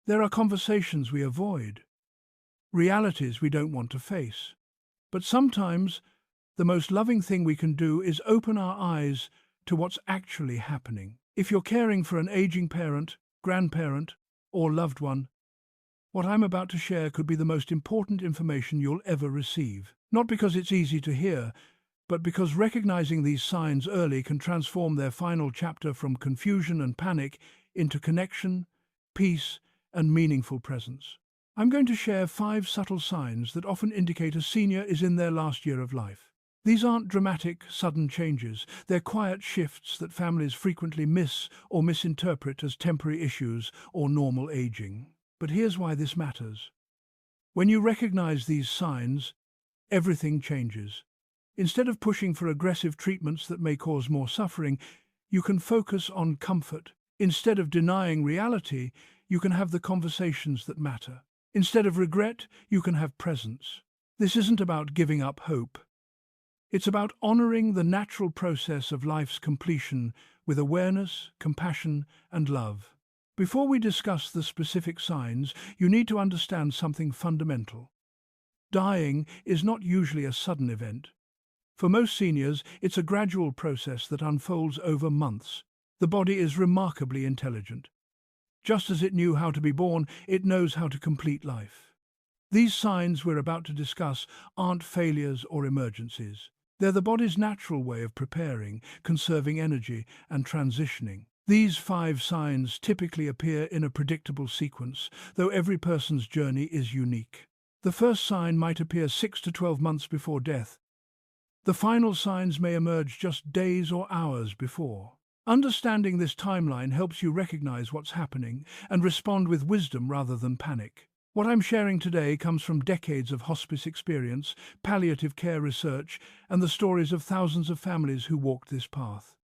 There are conversations we avoid, realities we don't want to face. But sometimes the most loving thing we can do is open our eyes to what's actually happening. If you're caring for an aging parent, grandparent, or loved one, what I'm about to share could be the most important information you'll ever receive. Not because it's easy to hear, but because recognizing these signs early can transform their final chapter from confusion and panic into connection, peace, and meaningful presence. I'm going to share 5 subtle signs that often indicate a senior is in their last year of life. These aren't dramatic, sudden changes. They're quiet shifts that families frequently miss or misinterpret as temporary issues or normal aging. But here's why this matters. When you recognize these signs, everything changes. Instead of pushing for aggressive treatments that may cause more suffering, you can focus on comfort. Instead of denying reality, you can have the conversations that matter. Instead of regret, you can have presence. This isn't about giving up hope. It's about honoring the natural process of life's completion with awareness, compassion, and love. Before we discuss the specific signs, you need to understand something fundamental. Dying is not usually a sudden event. For most seniors, it's a gradual process that unfolds over months. The body is remarkably intelligent. Just as it knew how to be born, it knows how to complete life. These signs we're about to discuss aren't failures or emergencies. They're the body's natural way of preparing, conserving energy, and transitioning. These 5 signs typically appear in a predictable sequence, though every person's journey is unique. The first sign might appear 6 to 12 months before death. The final signs may emerge just days or hours before. Understanding this timeline helps you recognize what's happening and respond with wisdom rather than panic. What I'm sharing today comes from decades of hospice experience, palliative care research, and the stories of thousands of families who walked this path.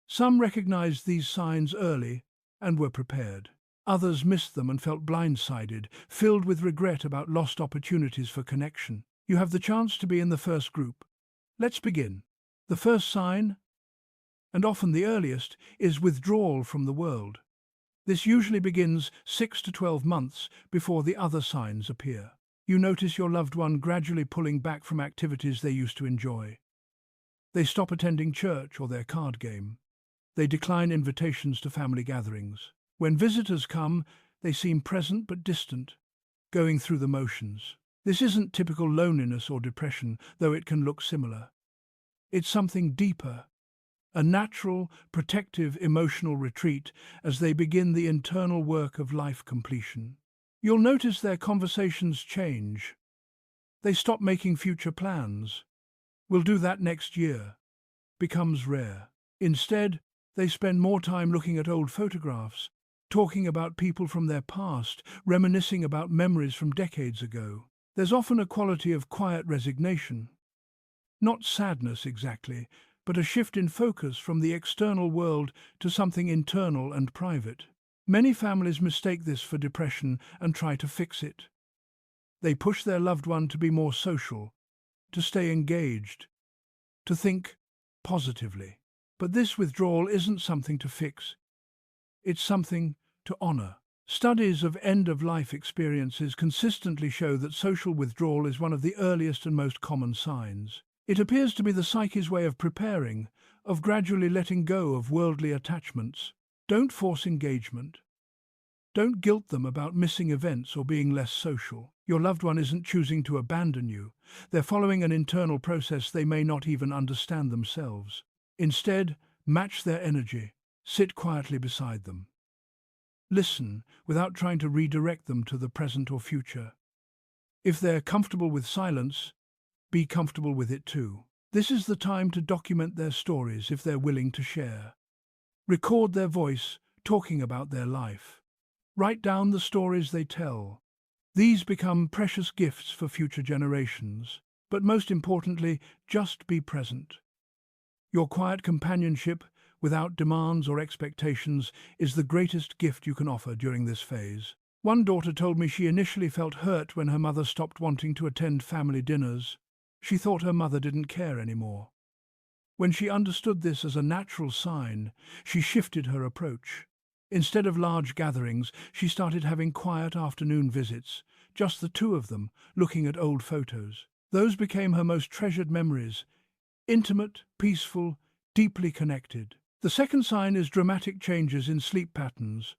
Some recognized these signs early and were prepared. Others missed them and felt blindsided, filled with regret about lost opportunities for connection. You have the chance to be in the first group. Let's begin. The first sign, and often the earliest, is withdrawal from the world. This usually begins 6 to 12 months before the other signs appear. You notice your loved one gradually pulling back from activities they used to enjoy. They stop attending church or their card game. They decline invitations to family gatherings. When visitors come, they seem present but distant, going through the motions. This isn't typical loneliness or depression, though it can look similar. It's something deeper, a natural, protective emotional retreat as they begin the internal work of life completion. You'll notice their conversations change. They stop making future plans. "We'll do that next year." Becomes rare. Instead, they spend more time looking at old photographs, talking about people from their past, reminiscing about memories from decades ago. There's often a quality of quiet resignation. Not sadness exactly, but a shift in focus from the external world to something internal and private. Many families mistake this for depression and try to fix it. They push their loved one to be more social, to stay engaged, to think positively. But this withdrawal isn't something to fix. It's something to honor. Studies of end-of-life experiences consistently show that social withdrawal is one of the earliest and most common signs. It appears to be the psyche's way of preparing, of gradually letting go of worldly attachments. Don't force engagement. Don't guilt them about missing events or being less social. Your loved one isn't choosing to abandon you. They're following an internal process they may not even understand themselves. Instead, match their energy. Sit quietly beside them. Listen without trying to redirect them to the present or future. If they're comfortable with silence, be comfortable with it too. This is the time to document their stories if they're willing to share. Record their voice talking about their life. Write down the stories they tell. These become precious gifts for future generations. But most importantly, just be present. Your quiet companionship, without demands or expectations, is the greatest gift you can offer during this phase. One daughter told me she initially felt hurt when her mother stopped wanting to attend family dinners. She thought her mother didn't care anymore. When she understood this as a natural sign, she shifted her approach. Instead of large gatherings, she started having quiet afternoon visits, just the two of them, looking at old photos. Those became her most treasured memories, intimate, peaceful, deeply connected. The second sign is dramatic changes in sleep patterns.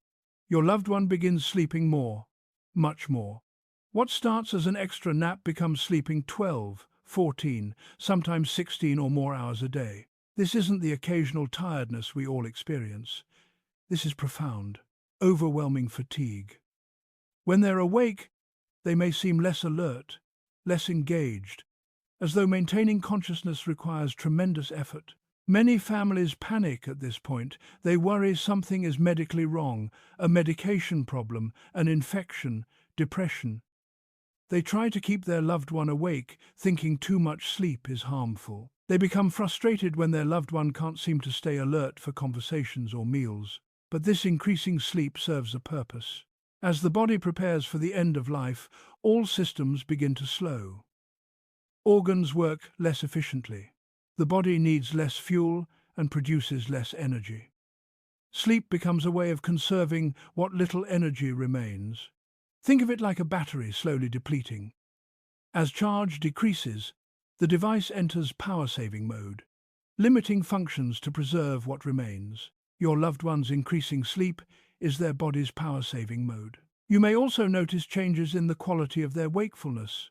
Your loved one begins sleeping more, much more. What starts as an extra nap becomes sleeping 12, 14, sometimes 16 or more hours a day. This isn't the occasional tiredness we all experience. This is profound, overwhelming fatigue. When they're awake, they may seem less alert, less engaged, as though maintaining consciousness requires tremendous effort. Many families panic at this point. They worry something is medically wrong, a medication problem, an infection, depression. They try to keep their loved one awake, thinking too much sleep is harmful. They become frustrated when their loved one can't seem to stay alert for conversations or meals. But this increasing sleep serves a purpose. As the body prepares for the end of life, all systems begin to slow. Organs work less efficiently. The body needs less fuel and produces less energy. Sleep becomes a way of conserving what little energy remains. Think of it like a battery slowly depleting. As charge decreases, the device enters power-saving mode, limiting functions to preserve what remains. Your loved one's increasing sleep is their body's power-saving mode. You may also notice changes in the quality of their wakefulness.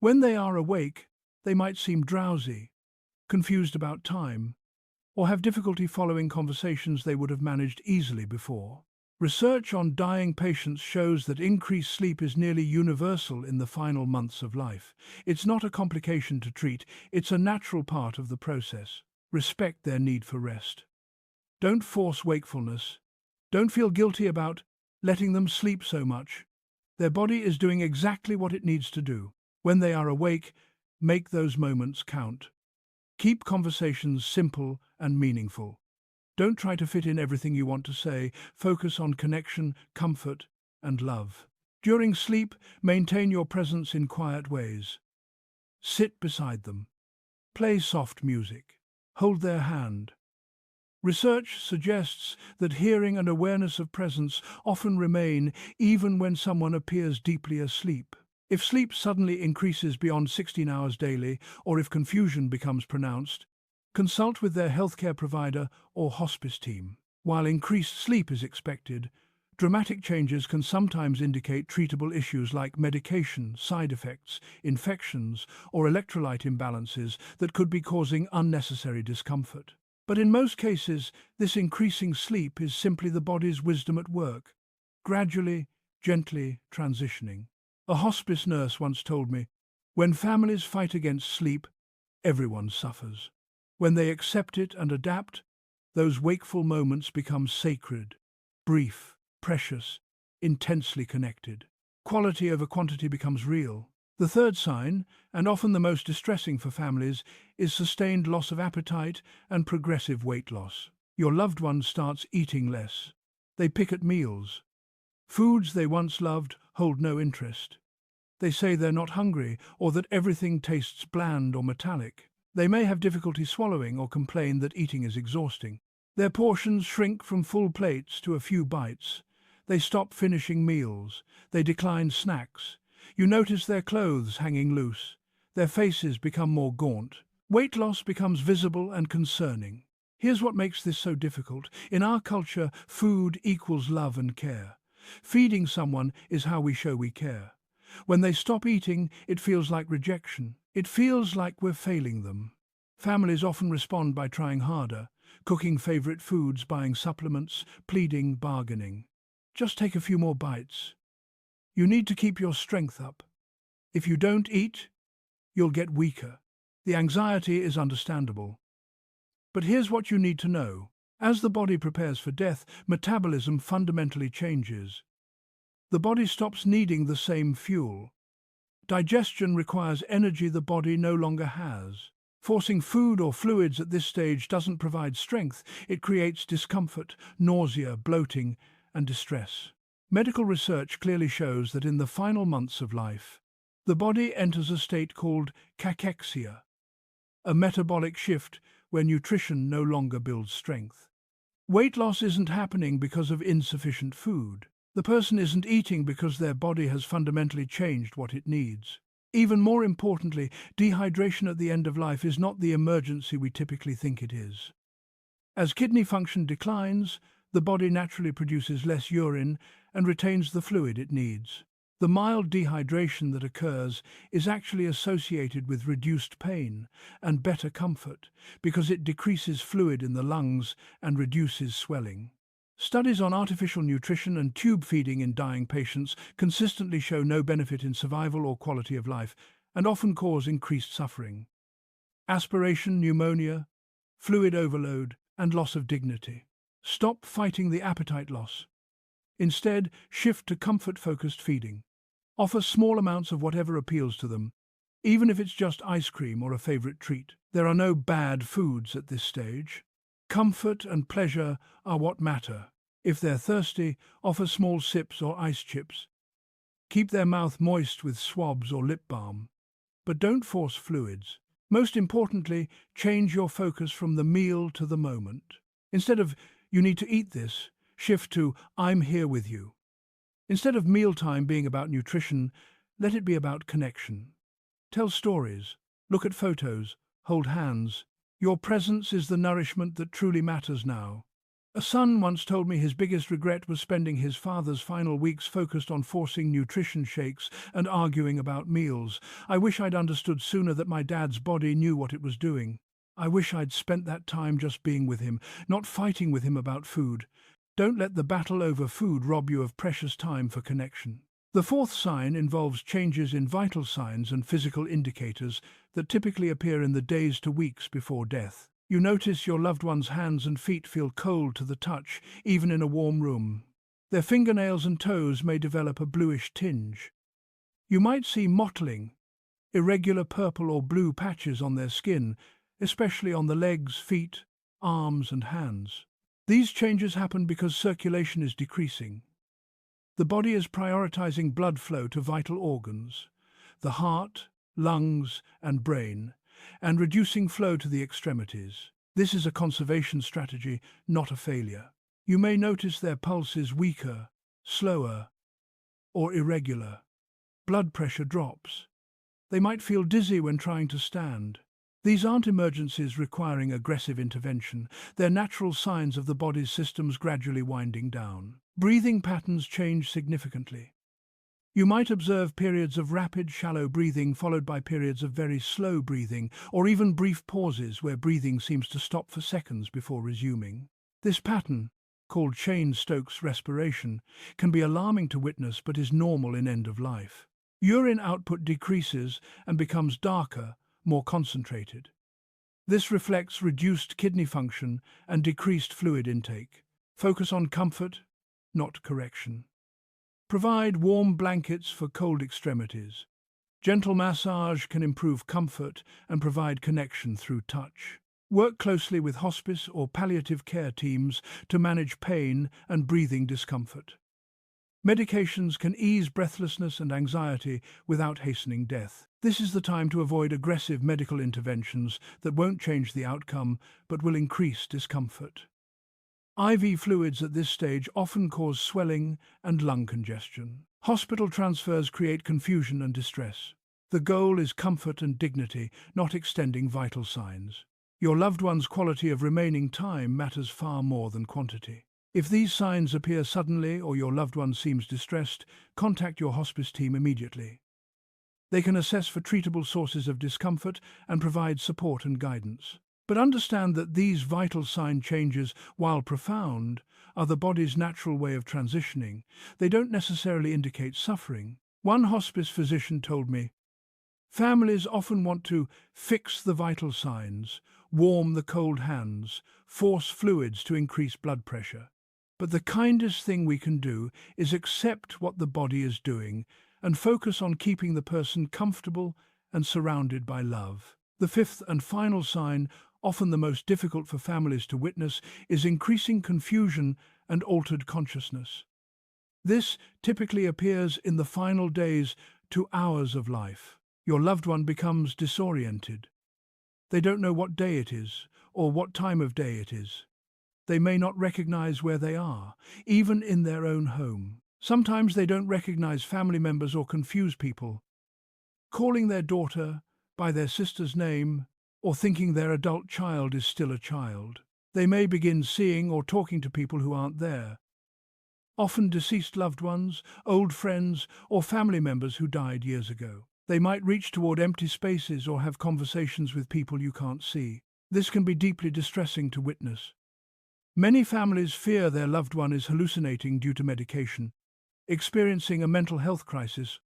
When they are awake, they might seem drowsy, confused about time, or have difficulty following conversations they would have managed easily before. Research on dying patients shows that increased sleep is nearly universal in the final months of life. It's not a complication to treat, it's a natural part of the process. Respect their need for rest. Don't force wakefulness. Don't feel guilty about letting them sleep so much. Their body is doing exactly what it needs to do. When they are awake, make those moments count. Keep conversations simple and meaningful. Don't try to fit in everything you want to say. Focus on connection, comfort, and love. During sleep, maintain your presence in quiet ways. Sit beside them. Play soft music. Hold their hand. Research suggests that hearing and awareness of presence often remain even when someone appears deeply asleep. If sleep suddenly increases beyond 16 hours daily, or if confusion becomes pronounced, consult with their healthcare provider or hospice team. While increased sleep is expected, dramatic changes can sometimes indicate treatable issues like medication, side effects, infections, or electrolyte imbalances that could be causing unnecessary discomfort. But in most cases, this increasing sleep is simply the body's wisdom at work, gradually, gently transitioning. A hospice nurse once told me, "When families fight against sleep, everyone suffers. When they accept it and adapt, those wakeful moments become sacred, brief, precious, intensely connected. Quality over quantity becomes real." The third sign, and often the most distressing for families, is sustained loss of appetite and progressive weight loss. Your loved one starts eating less. They pick at meals. Foods they once loved hold no interest. They say they're not hungry or that everything tastes bland or metallic. They may have difficulty swallowing or complain that eating is exhausting. Their portions shrink from full plates to a few bites. They stop finishing meals. They decline snacks. You notice their clothes hanging loose. Their faces become more gaunt. Weight loss becomes visible and concerning. Here's what makes this so difficult. In our culture, food equals love and care. Feeding someone is how we show we care. When they stop eating, it feels like rejection. It feels like we're failing them. Families often respond by trying harder, cooking favorite foods, buying supplements, pleading, bargaining. Just take a few more bites. You need to keep your strength up. If you don't eat, you'll get weaker. The anxiety is understandable. But here's what you need to know. As the body prepares for death, metabolism fundamentally changes. The body stops needing the same fuel. Digestion requires energy the body no longer has. Forcing food or fluids at this stage doesn't provide strength. It creates discomfort, nausea, bloating, and distress. Medical research clearly shows that in the final months of life, the body enters a state called cachexia, a metabolic shift where nutrition no longer builds strength. Weight loss isn't happening because of insufficient food. The person isn't eating because their body has fundamentally changed what it needs. Even more importantly, dehydration at the end of life is not the emergency we typically think it is. As kidney function declines, the body naturally produces less urine and retains the fluid it needs. The mild dehydration that occurs is actually associated with reduced pain and better comfort because it decreases fluid in the lungs and reduces swelling. Studies on artificial nutrition and tube feeding in dying patients consistently show no benefit in survival or quality of life and often cause increased suffering. Aspiration, pneumonia, fluid overload, and loss of dignity. Stop fighting the appetite loss. Instead, shift to comfort-focused feeding. Offer small amounts of whatever appeals to them, even if it's just ice cream or a favorite treat. There are no bad foods at this stage. Comfort and pleasure are what matter. If they're thirsty, offer small sips or ice chips. Keep their mouth moist with swabs or lip balm. But don't force fluids. Most importantly, change your focus from the meal to the moment. Instead of, "You need to eat this," shift to, "I'm here with you." Instead of mealtime being about nutrition, let it be about connection. Tell stories, look at photos, hold hands. Your presence is the nourishment that truly matters now. A son once told me his biggest regret was spending his father's final weeks focused on forcing nutrition shakes and arguing about meals. "I wish I'd understood sooner that my dad's body knew what it was doing. I wish I'd spent that time just being with him, not fighting with him about food." Don't let the battle over food rob you of precious time for connection. The fourth sign involves changes in vital signs and physical indicators that typically appear in the days to weeks before death. You notice your loved one's hands and feet feel cold to the touch, even in a warm room. Their fingernails and toes may develop a bluish tinge. You might see mottling, irregular purple or blue patches on their skin, especially on the legs, feet, arms, and hands. These changes happen because circulation is decreasing. The body is prioritizing blood flow to vital organs, the heart, lungs, and brain, and reducing flow to the extremities. This is a conservation strategy, not a failure. You may notice their pulse is weaker, slower, or irregular. Blood pressure drops. They might feel dizzy when trying to stand. These aren't emergencies requiring aggressive intervention. They're natural signs of the body's systems gradually winding down. Breathing patterns change significantly. You might observe periods of rapid, shallow breathing followed by periods of very slow breathing, or even brief pauses where breathing seems to stop for seconds before resuming. This pattern, called Cheyne-Stokes respiration, can be alarming to witness but is normal in end of life. Urine output decreases and becomes darker, more concentrated. This reflects reduced kidney function and decreased fluid intake. Focus on comfort, not correction. Provide warm blankets for cold extremities. Gentle massage can improve comfort and provide connection through touch. Work closely with hospice or palliative care teams to manage pain and breathing discomfort. Medications can ease breathlessness and anxiety without hastening death. This is the time to avoid aggressive medical interventions that won't change the outcome but will increase discomfort. IV fluids at this stage often cause swelling and lung congestion. Hospital transfers create confusion and distress. The goal is comfort and dignity, not extending vital signs. Your loved one's quality of remaining time matters far more than quantity. If these signs appear suddenly or your loved one seems distressed, contact your hospice team immediately. They can assess for treatable sources of discomfort and provide support and guidance. But understand that these vital sign changes, while profound, are the body's natural way of transitioning. They don't necessarily indicate suffering. One hospice physician told me, "Families often want to fix the vital signs, warm the cold hands, force fluids to increase blood pressure. But the kindest thing we can do is accept what the body is doing and focus on keeping the person comfortable and surrounded by love." The fifth and final sign, often the most difficult for families to witness, is increasing confusion and altered consciousness. This typically appears in the final days to hours of life. Your loved one becomes disoriented. They don't know what day it is or what time of day it is. They may not recognize where they are, even in their own home. Sometimes they don't recognize family members or confuse people, calling their daughter by their sister's name or thinking their adult child is still a child. They may begin seeing or talking to people who aren't there, often deceased loved ones, old friends, or family members who died years ago. They might reach toward empty spaces or have conversations with people you can't see. This can be deeply distressing to witness. Many families fear their loved one is hallucinating due to medication, experiencing a mental health crisis,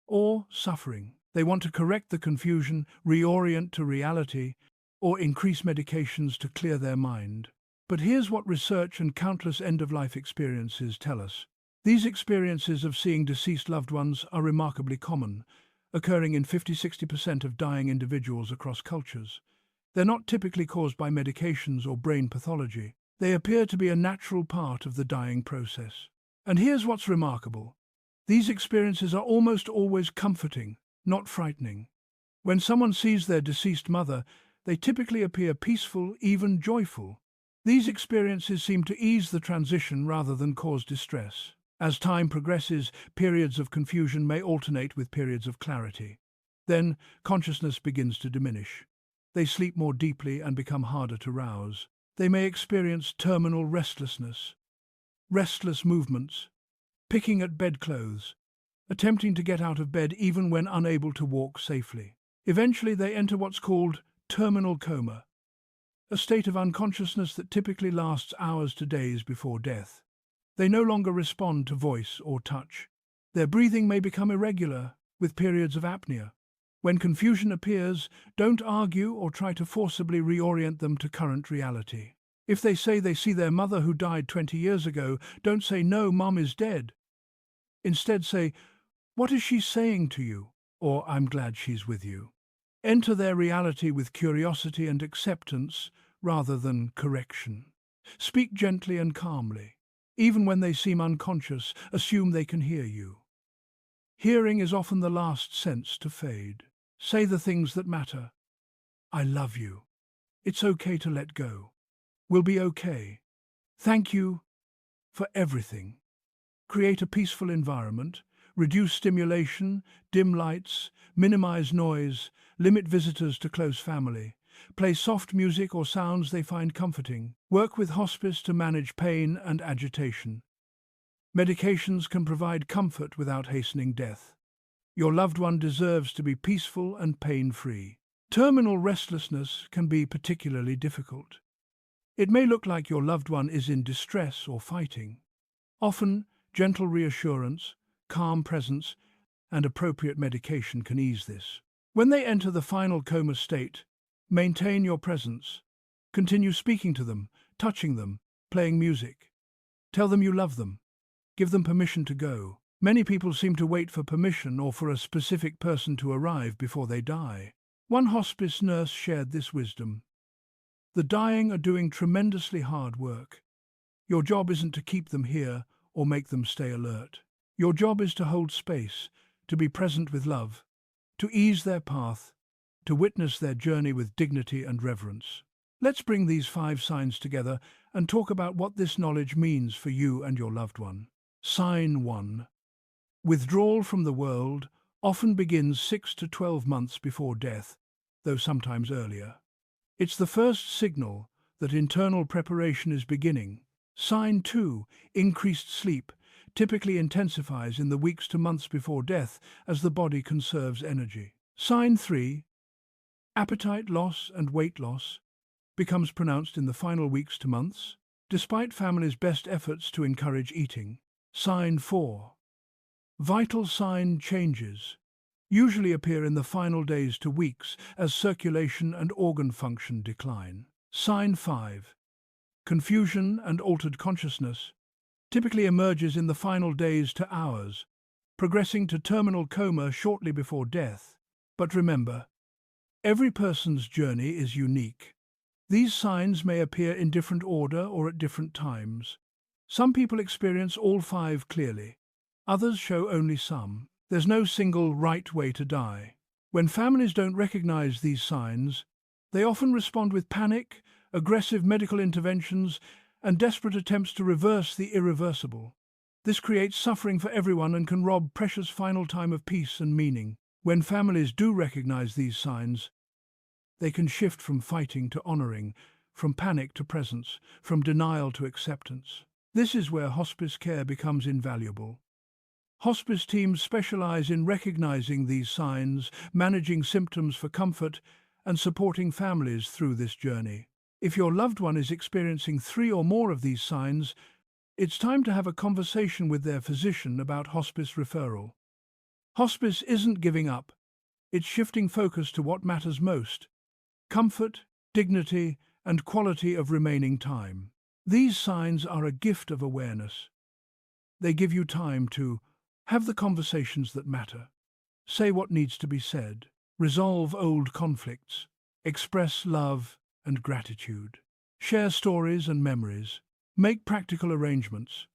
or suffering. They want to correct the confusion, reorient to reality, or increase medications to clear their mind. But here's what research and countless end-of-life experiences tell us. These experiences of seeing deceased loved ones are remarkably common, occurring in 50–60% of dying individuals across cultures. They're not typically caused by medications or brain pathology. They appear to be a natural part of the dying process. And here's what's remarkable. These experiences are almost always comforting, not frightening. When someone sees their deceased mother, they typically appear peaceful, even joyful. These experiences seem to ease the transition rather than cause distress. As time progresses, periods of confusion may alternate with periods of clarity. Then, consciousness begins to diminish. They sleep more deeply and become harder to rouse. They may experience terminal restlessness, restless movements, picking at bedclothes, attempting to get out of bed even when unable to walk safely. Eventually, they enter what's called terminal coma, a state of unconsciousness that typically lasts hours to days before death. They no longer respond to voice or touch. Their breathing may become irregular, with periods of apnea. When confusion appears, don't argue or try to forcibly reorient them to current reality. If they say they see their mother who died 20 years ago, don't say, "No, Mom is dead." Instead say, "What is she saying to you?" or "I'm glad she's with you." Enter their reality with curiosity and acceptance rather than correction. Speak gently and calmly. Even when they seem unconscious, assume they can hear you. Hearing is often the last sense to fade. Say the things that matter. "I love you. It's okay to let go. We'll be okay. Thank you for everything." Create a peaceful environment. Reduce stimulation, dim lights, minimize noise, limit visitors to close family. Play soft music or sounds they find comforting. Work with hospice to manage pain and agitation. Medications can provide comfort without hastening death. Your loved one deserves to be peaceful and pain-free. Terminal restlessness can be particularly difficult. It may look like your loved one is in distress or fighting. Often, gentle reassurance, calm presence, and appropriate medication can ease this. When they enter the final coma state, maintain your presence. Continue speaking to them, touching them, playing music. Tell them you love them. Give them permission to go. Many people seem to wait for permission or for a specific person to arrive before they die. One hospice nurse shared this wisdom. "The dying are doing tremendously hard work. Your job isn't to keep them here or make them stay alert. Your job is to hold space, to be present with love, to ease their path, to witness their journey with dignity and reverence." Let's bring these 5 signs together and talk about what this knowledge means for you and your loved one. Sign 1. Withdrawal from the world often begins 6 to 12 months before death, though sometimes earlier. It's the first signal that internal preparation is beginning. Sign 2. Increased sleep typically intensifies in the weeks to months before death as the body conserves energy. Sign 3. Appetite loss and weight loss becomes pronounced in the final weeks to months, despite families' best efforts to encourage eating. Sign 4. Vital sign changes usually appear in the final days to weeks as circulation and organ function decline. Sign 5. Confusion and altered consciousness typically emerges in the final days to hours, progressing to terminal coma shortly before death. But remember, every person's journey is unique. These signs may appear in different order or at different times. Some people experience all 5 clearly. Others show only some. There's no single right way to die. When families don't recognize these signs, they often respond with panic, aggressive medical interventions, and desperate attempts to reverse the irreversible. This creates suffering for everyone and can rob precious final time of peace and meaning. When families do recognize these signs, they can shift from fighting to honoring, from panic to presence, from denial to acceptance. This is where hospice care becomes invaluable. Hospice teams specialize in recognizing these signs, managing symptoms for comfort, and supporting families through this journey. If your loved one is experiencing 3 or more of these signs, it's time to have a conversation with their physician about hospice referral. Hospice isn't giving up. It's shifting focus to what matters most: comfort, dignity, and quality of remaining time. These signs are a gift of awareness. They give you time to have the conversations that matter, say what needs to be said, resolve old conflicts, express love and gratitude, share stories and memories, make practical arrangements,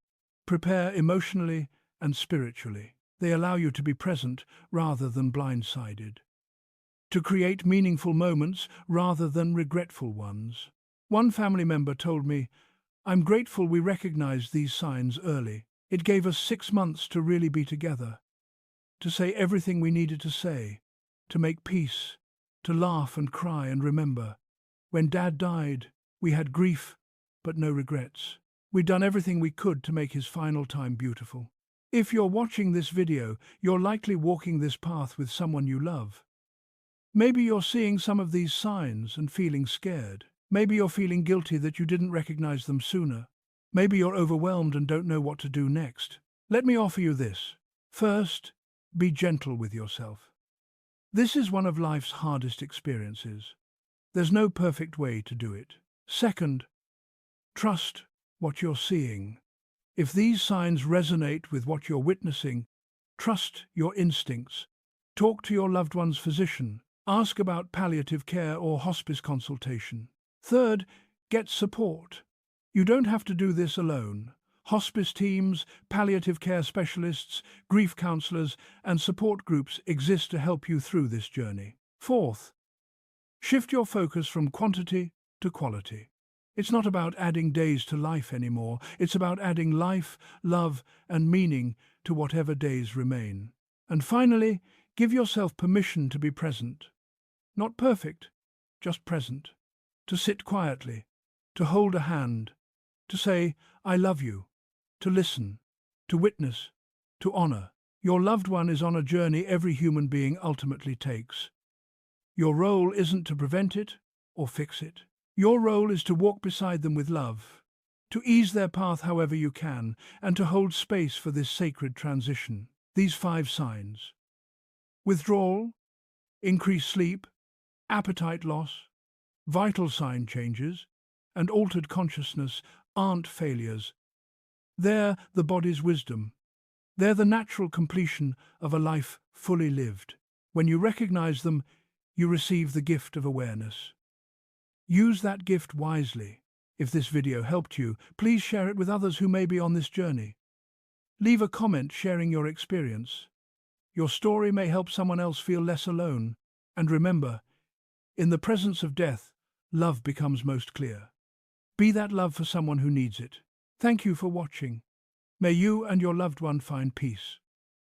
prepare emotionally and spiritually. They allow you to be present rather than blindsided, to create meaningful moments rather than regretful ones. One family member told me, "I'm grateful we recognized these signs early. It gave us 6 months to really be together, to say everything we needed to say, to make peace, to laugh and cry and remember. When Dad died, we had grief, but no regrets. We'd done everything we could to make his final time beautiful." If you're watching this video, you're likely walking this path with someone you love. Maybe you're seeing some of these signs and feeling scared. Maybe you're feeling guilty that you didn't recognize them sooner. Maybe you're overwhelmed and don't know what to do next. Let me offer you this. First, be gentle with yourself. This is one of life's hardest experiences. There's no perfect way to do it. Second, trust what you're seeing. If these signs resonate with what you're witnessing, trust your instincts. Talk to your loved one's physician. Ask about palliative care or hospice consultation. Third, get support. You don't have to do this alone. Hospice teams, palliative care specialists, grief counselors, and support groups exist to help you through this journey. Fourth, shift your focus from quantity to quality. It's not about adding days to life anymore. It's about adding life, love, and meaning to whatever days remain. And finally, give yourself permission to be present. Not perfect, just present. To sit quietly, to hold a hand, to say, "I love you," to listen, to witness, to honor. Your loved one is on a journey every human being ultimately takes. Your role isn't to prevent it or fix it. Your role is to walk beside them with love, to ease their path however you can, and to hold space for this sacred transition. These 5 signs: withdrawal, increased sleep, appetite loss, vital sign changes, and altered consciousness aren't failures. They're the body's wisdom. They're the natural completion of a life fully lived. When you recognize them, you receive the gift of awareness. Use that gift wisely. If this video helped you, please share it with others who may be on this journey. Leave a comment sharing your experience. Your story may help someone else feel less alone. And remember, in the presence of death, love becomes most clear. Be that love for someone who needs it. Thank you for watching. May you and your loved one find peace.